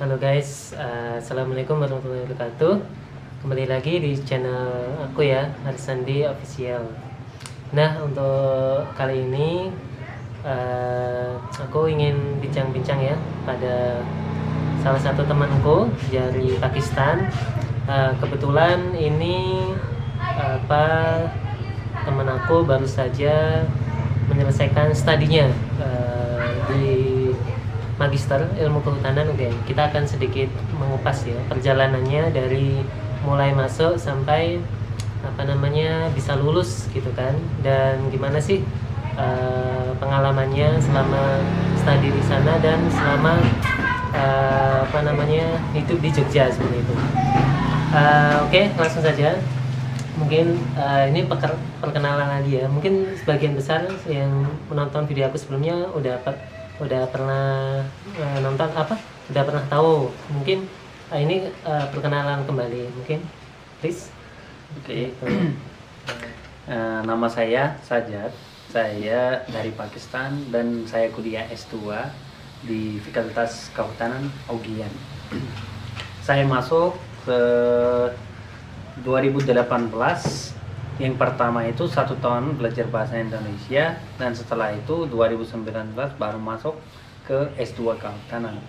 Halo guys, Assalamualaikum warahmatullahi wabarakatuh. Kembali lagi di channel aku ya, Arisandi Official. Nah, untuk kali ini aku ingin bincang-bincang ya pada salah satu temanku dari Pakistan. Kebetulan ini teman aku baru saja menyelesaikan studinya di Magister Ilmu Kehutanan UGM. Kita akan sedikit mengupas ya perjalanannya dari mulai masuk sampai bisa lulus gitu kan, dan gimana sih pengalamannya selama studi di sana dan selama hidup di Jogja seperti itu. Oke, langsung saja. Mungkin ini perkenalan lagi ya. Mungkin sebagian besar yang menonton video aku sebelumnya udah pernah nonton udah pernah tahu. Mungkin ini perkenalan kembali, mungkin please. Oke. Nama saya Sajat. Saya dari Pakistan dan saya kuliah S2 di Fakultas Kehutanan UGM. Saya masuk ke 2018. Yang pertama itu 1 tahun belajar bahasa Indonesia, dan setelah itu 2019 baru masuk ke S2 Kehutanan.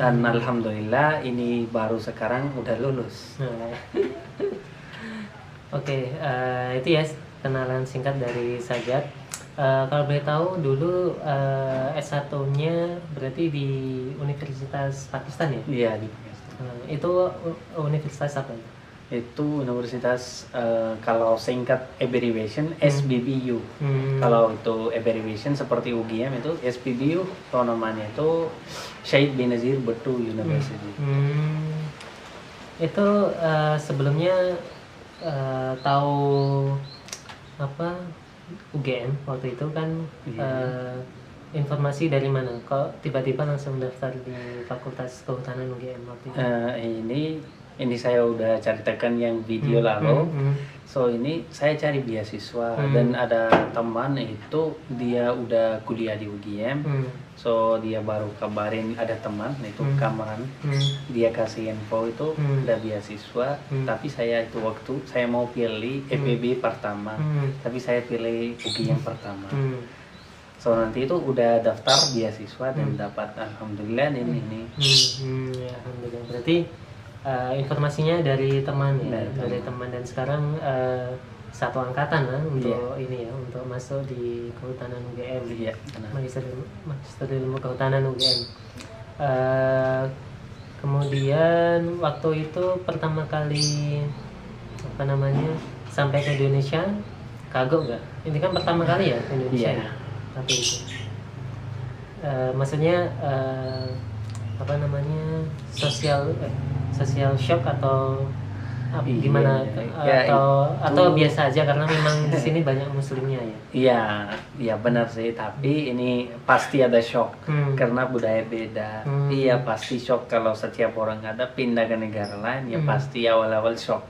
Dan alhamdulillah ini baru sekarang udah lulus. Oke, itu ya kenalan singkat dari Sajat. Kalau boleh tahu dulu S1-nya berarti di Universitas Pakistan ya? Iya, di Pakistan. Itu universitas apa? Itu universitas, kalau singkat abbreviation SBBU. Kalau itu abbreviation seperti UGM itu SBBU, atau namanya itu Syed Benazir Bhutto University. Itu sebelumnya tahu UGM waktu itu kan? Informasi dari mana? Kok tiba-tiba langsung daftar di Fakultas Kehutanan UGM waktu itu? Ini saya udah ceritakan yang video lalu. So ini saya cari beasiswa dan ada teman itu dia udah kuliah di UGM. So dia baru kabarin ada teman itu Kamran. Dia kasih info itu ada beasiswa. Tapi saya itu waktu saya mau pilih EPB pertama, tapi saya pilih UGM pertama. So nanti itu udah daftar beasiswa dan dapat, alhamdulillah ini. Ya, alhamdulillah. Berarti informasinya dari teman ya, dari teman, dan sekarang satu angkatan lah untuk ini ya, untuk masuk di Kehutanan UGM. Iya, Magister Ilmu Kehutanan UGM. Kemudian waktu itu pertama kali sampai ke Indonesia, kagok nggak? Ini kan pertama kali ya ke Indonesia. Iya. Tapi itu maksudnya sosial shock atau gimana? Atau biasa aja karena memang di sini banyak muslimnya ya? Iya benar sih, tapi ini pasti ada shock karena budaya beda. Iya pasti shock kalau setiap orang ada pindah ke negara lain, ya pasti awal-awal shock.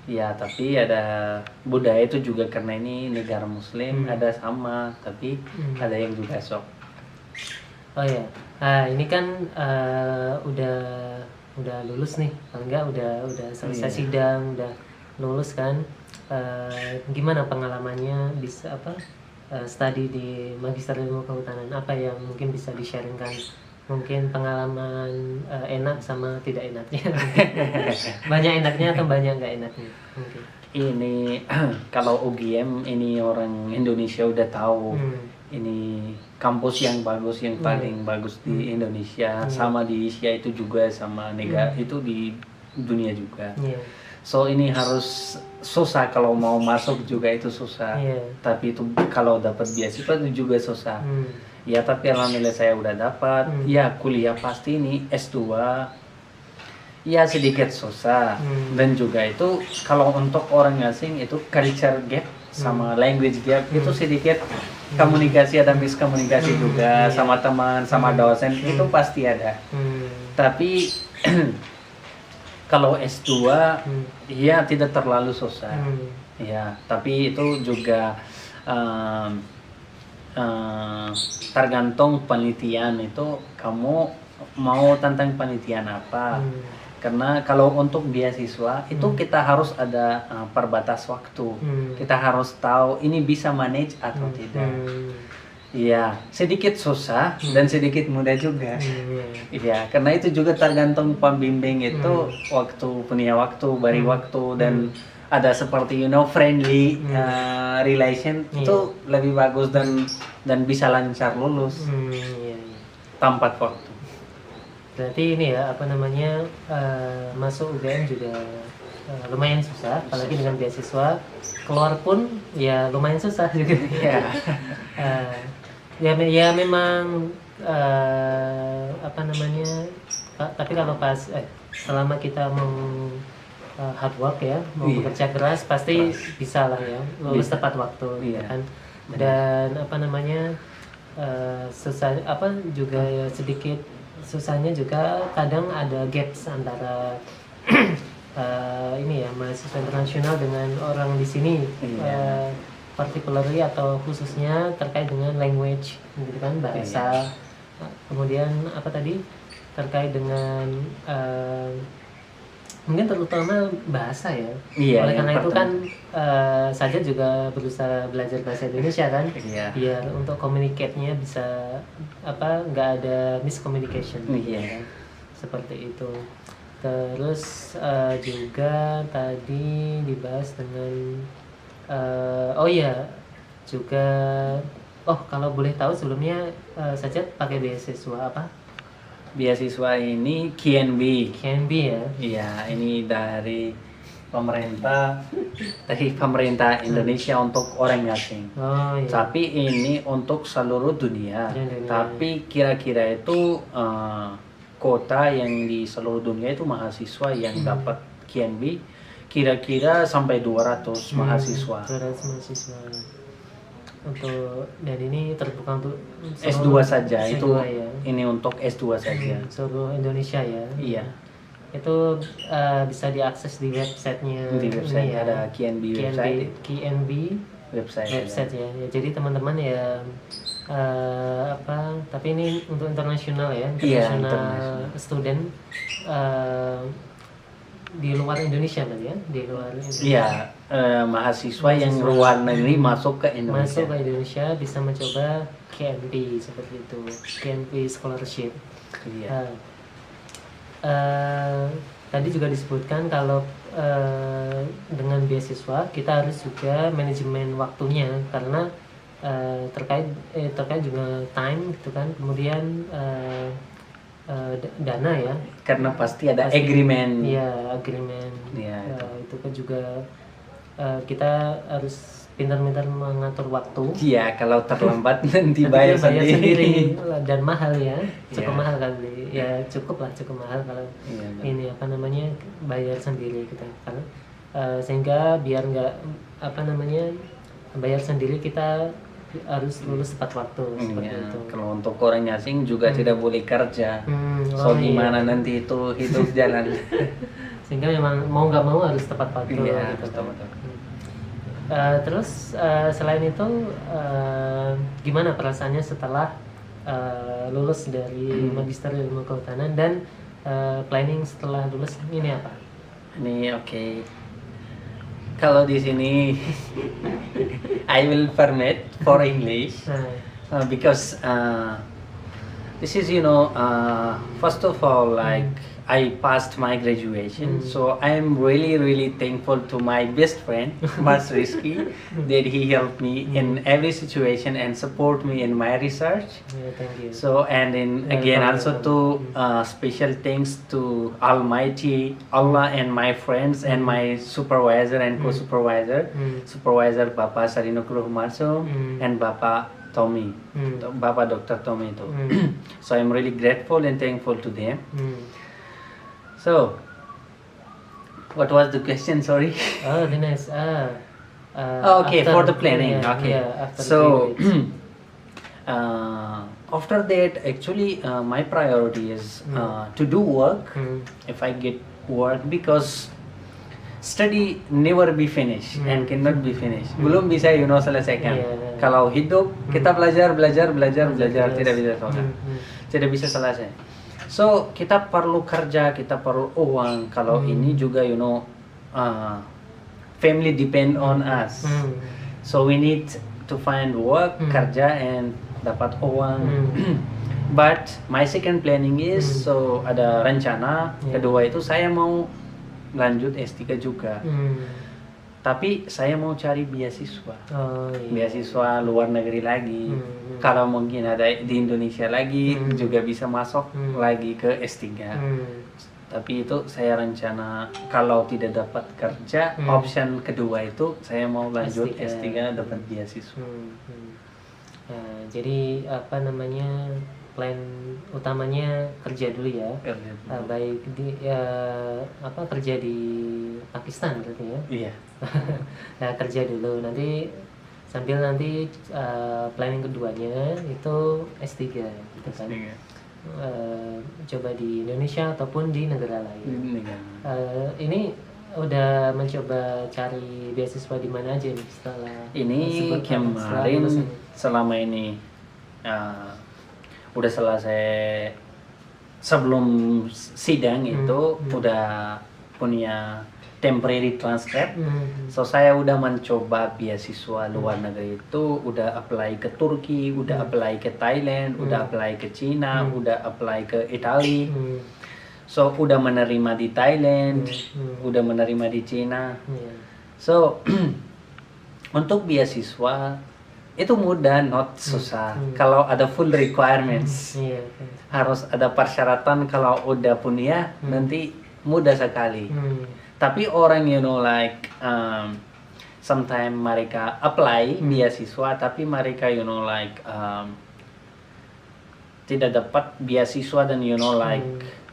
Ya tapi ada budaya itu juga, karena ini negara muslim ada sama, tapi ada yang juga shock. Oh ya, ini kan udah lulus nih, paling enggak udah selesai sidang, udah lulus kan. Gimana pengalamannya bisa studi di Magister Ilmu Kehutanan? Apa yang mungkin bisa di-sharingkan? Mungkin pengalaman enak sama tidak enaknya. Banyak enaknya atau banyak nggak enaknya mungkin? Ini kalau UGM ini orang Indonesia udah tahu. Ini kampus yang bagus, yang paling bagus di Indonesia, sama di Asia itu juga, sama negara itu di dunia juga. So ini harus susah, kalau mau masuk juga itu susah. Tapi itu kalau dapat beasiswa itu juga susah. Ya tapi alhamdulillah saya udah dapat. Ya kuliah pasti ini S2 ya sedikit susah, dan juga itu kalau untuk orang asing itu culture gap sama language gap itu sedikit, komunikasi ada miskomunikasi juga sama teman, sama dosen itu pasti ada. Tapi kalau S2 ya tidak terlalu susah. Ya tapi itu juga tergantung penelitian itu, kamu mau tentang panitian apa. Karena kalau untuk beasiswa itu kita harus ada perbatas waktu. Kita harus tahu ini bisa manage atau tidak. Iya, sedikit susah dan sedikit mudah juga. Iya, karena itu juga tergantung pembimbing itu punya waktu, beri waktu dan ada seperti friendly relation itu lebih bagus dan bisa lancar lulus tanpa waktu. Berarti ini ya apa namanya masuk UGM juga lumayan susah, apalagi dengan beasiswa. Keluar pun ya lumayan susah juga. Ya memang apa namanya. Tapi kalau selama kita mau hard work ya, mau bekerja keras pasti bisa lah ya lulus tepat waktu, kan. Dan apa namanya susah juga ya sedikit susahnya juga kadang ada gaps antara ini ya mahasiswa internasional dengan orang di sini, particularly atau khususnya terkait dengan language gitu kan, bahasa. Kemudian apa tadi terkait dengan mungkin terutama bahasa ya. Oleh karena itu kan saya juga berusaha belajar bahasa Indonesia kan, biar untuk communicate-nya bisa nggak ada miscommunication kan? Seperti itu. Terus juga tadi dibahas dengan kalau boleh tahu sebelumnya Sajat pakai beasiswa apa? Beasiswa ini KNB ya? Iya, ini dari pemerintah Indonesia untuk orang asing. Tapi ini untuk seluruh dunia. Tapi kira-kira itu kota yang di seluruh dunia itu mahasiswa yang dapat KNB kira-kira sampai 200 mahasiswa. 200 mahasiswa. Dan ini terbuka untuk S2 saja. S2 itu ya. Ini untuk S2 saja. Seluruh Indonesia ya. Iya. Itu bisa diakses di websitenya. Di website ya. ada KNB website. KNB website ya. Jadi teman-teman ya tapi ini untuk internasional ya, internasional student di luar Indonesia kan ya, di luar Indonesia. Iya, mahasiswa yang luar negeri masuk ke Indonesia. Masuk ke Indonesia bisa mencoba KNP seperti itu, KNP scholarship. Iya. Tadi juga disebutkan kalau dengan beasiswa kita harus juga manajemen waktunya karena terkait juga time gitu kan, kemudian dana ya, karena pasti ada agreement. Agreement. Itu kan juga kita harus pintar-pintar mengatur waktu. Iya, kalau terlambat nanti bayar sendiri. Dan mahal ya, cukup mahal kali. Ya cukup mahal kalau ini bayar sendiri kita kan. Sehingga biar nggak bayar sendiri kita harus lulus tepat waktu seperti itu. Kalau untuk orang asing juga tidak boleh kerja. Gimana nanti itu hidup jalan. Sehingga memang mau nggak mau harus tepat waktu. Betul. Terus selain itu gimana perasaannya setelah lulus dari Magister Ilmu Kehutanan dan planning setelah lulus ini apa? Ini Kalau di sini I will permit for English because this is first of all I passed my graduation, so I am really thankful to my best friend Mas Rizky that he helped me in every situation and support me in my research. Thank you. So and then again also to special thanks to Almighty Allah and my friends and my supervisor and co-supervisor, supervisor Bapak Sarino Kuruhumarso and Bapak Tommy, Bapak Dr. Tommy itu. So I'm really grateful and thankful to them. So, what was the question? Sorry. Oh, the nice. For the planning. So, after that, actually, my priority is to do work. If I get work, because study never be finished and cannot be finished. Belum bisa selesaikan. Kalau hidup kita belajar tidak bisa selesai. So kita perlu kerja, kita perlu uang. Kalau ini juga family depend on us. So we need to find work, kerja, and dapat uang. But my second planning is, so ada rencana kedua itu saya mau lanjut S3 juga. Tapi saya mau cari beasiswa. Beasiswa luar negeri lagi. Kalau mungkin ada di Indonesia lagi juga bisa masuk lagi ke S3. Tapi itu saya rencana kalau tidak dapat kerja, option kedua itu saya mau lanjut S3 dapat beasiswa. Jadi apa namanya, plan utamanya kerja dulu ya. Baik di kerja di Pakistan berarti ya. Iya. Nah, kerja dulu, nanti sambil nanti planning keduanya itu S3 gitu kan. Coba di Indonesia ataupun di negara lain. Ini udah mencoba cari beasiswa di mana aja nih setelah ini kemarin selama ini udah selesai sebelum sidang itu udah punya temporary transcript. So saya udah mencoba beasiswa luar negeri itu, udah apply ke Turki, udah apply ke Thailand, udah apply ke Cina, udah apply ke Italia. So udah menerima di Thailand, udah menerima di Cina. So untuk beasiswa itu mudah, not susah. Kalau ada full requirements, harus ada persyaratan. Kalau udah punya nanti mudah sekali. Tapi orang sometimes mereka apply beasiswa tapi mereka tidak dapat beasiswa dan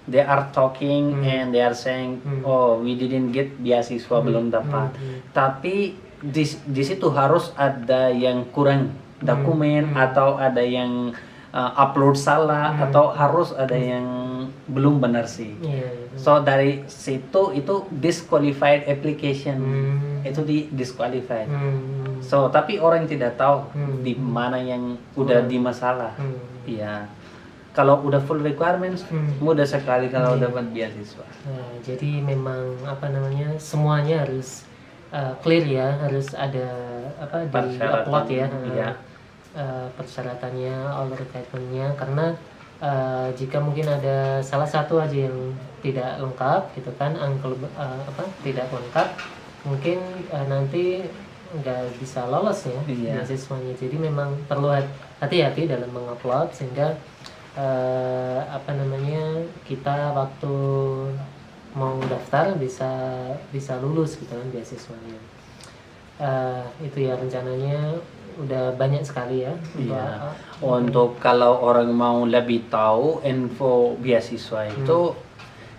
they are talking and they are saying oh we didn't get beasiswa, belum dapat. Tapi di situ harus ada yang kurang dokumen atau ada yang upload salah atau harus ada yang belum benar sih. So dari situ itu disqualified application, itu di disqualified. So tapi orang tidak tahu di mana yang udah di masalah. Iya. Kalau udah full requirements mudah sekali kalau dapat beasiswa. Jadi memang apa namanya, semuanya harus clear ya, harus ada di upload ya. Persyaratannya, all requirement-nya, karena jika mungkin ada salah satu aja yang tidak lengkap gitu kan, tidak lengkap, mungkin nanti nggak bisa lolos ya beasiswanya. Jadi memang perlu hati-hati dalam mengupload sehingga kita waktu mau daftar bisa lulus gitu kan beasiswanya. Itu ya rencananya udah banyak sekali ya. Untuk kalau orang mau lebih tahu info beasiswa itu,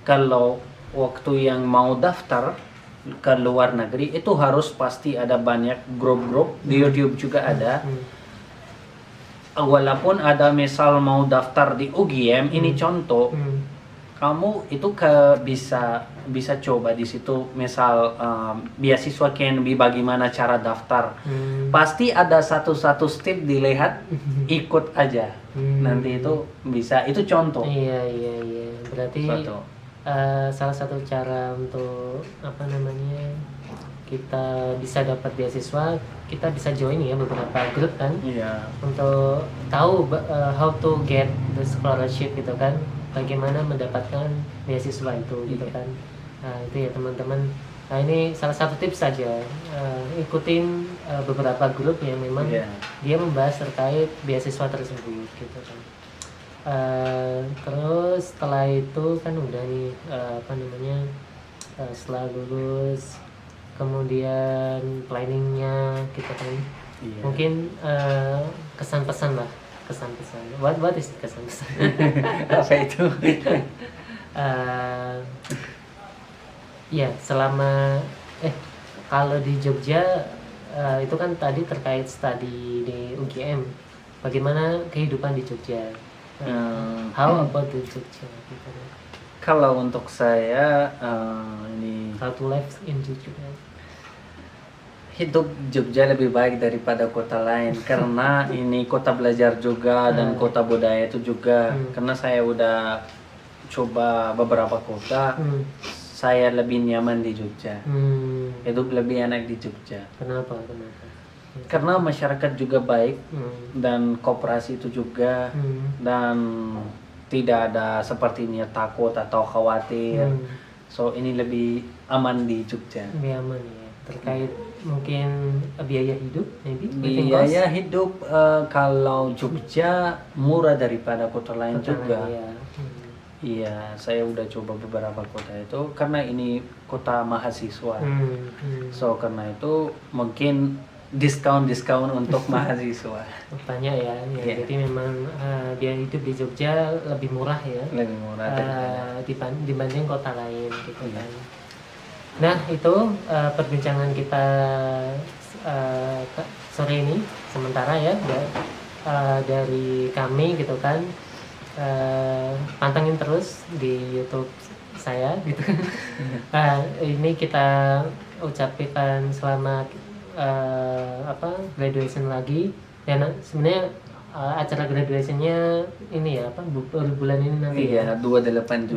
kalau waktu yang mau daftar ke luar negeri itu harus pasti ada banyak grup-grup di YouTube juga ada. Walaupun ada misal mau daftar di UGM, ini contoh. Kamu itu bisa coba di situ misal beasiswa KNB bagaimana cara daftar. Pasti ada satu-satu step dilihat, ikut aja. Nanti itu bisa, itu contoh. Iya. Berarti salah satu cara untuk kita bisa dapat beasiswa, kita bisa join ya beberapa grup kan. Untuk tahu how to get the scholarship gitu kan. Bagaimana mendapatkan beasiswa itu gitu kan. Nah itu ya teman-teman. Nah ini salah satu tips saja, ikutin beberapa grup yang memang dia membahas terkait beasiswa tersebut gitu kan. Terus setelah itu kan udah nih setelah lulus kemudian planningnya gitu kan. Mungkin kesan-pesan lah. What is kesan-pesan? Apa itu? Ya selama kalau di Jogja itu kan tadi terkait studi di UGM. Bagaimana kehidupan di Jogja? How about di Jogja? Gitu. Kalau untuk saya how to live in Jogja? Hidup Jogja lebih baik daripada kota lain karena ini kota belajar juga dan kota budaya itu juga. Karena saya udah coba beberapa kota, saya lebih nyaman di Jogja. Hidup lebih enak di Jogja. Kenapa? Karena masyarakat juga baik dan koperasi itu juga, dan tidak ada sepertinya takut atau khawatir. So ini lebih aman di Jogja. Lebih aman ya. Terkait mungkin biaya hidup, maybe living cost? Biaya hidup kalau Jogja murah daripada kota lain Kota juga. lain, ya. Iya, saya udah coba beberapa kota itu karena ini kota mahasiswa. So karena itu mungkin diskon untuk mahasiswa. Banyak ya. Yeah. Jadi memang biaya hidup di Jogja lebih murah ya. Lebih murah dibanding kota lain gitu kan. Nah itu perbincangan kita sore ini sementara ya dari kami gitu kan. Pantengin terus di YouTube saya gitu. Ini kita ucapkan selamat graduation lagi. Dan sebenarnya acara graduationnya ini ya bulan ini nanti ya. 28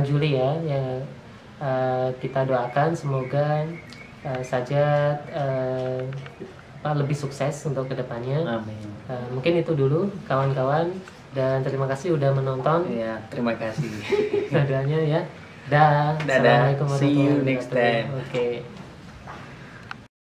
Juli ya. Kita doakan semoga Sajat lebih sukses untuk kedepannya. Amin. Mungkin itu dulu kawan-kawan, dan terima kasih udah menonton. Ya, terima kasih. Doanya ya. Dadah. Dadah. Assalamualaikum See you warahmatullahi next time. wabarakatuh. Oke.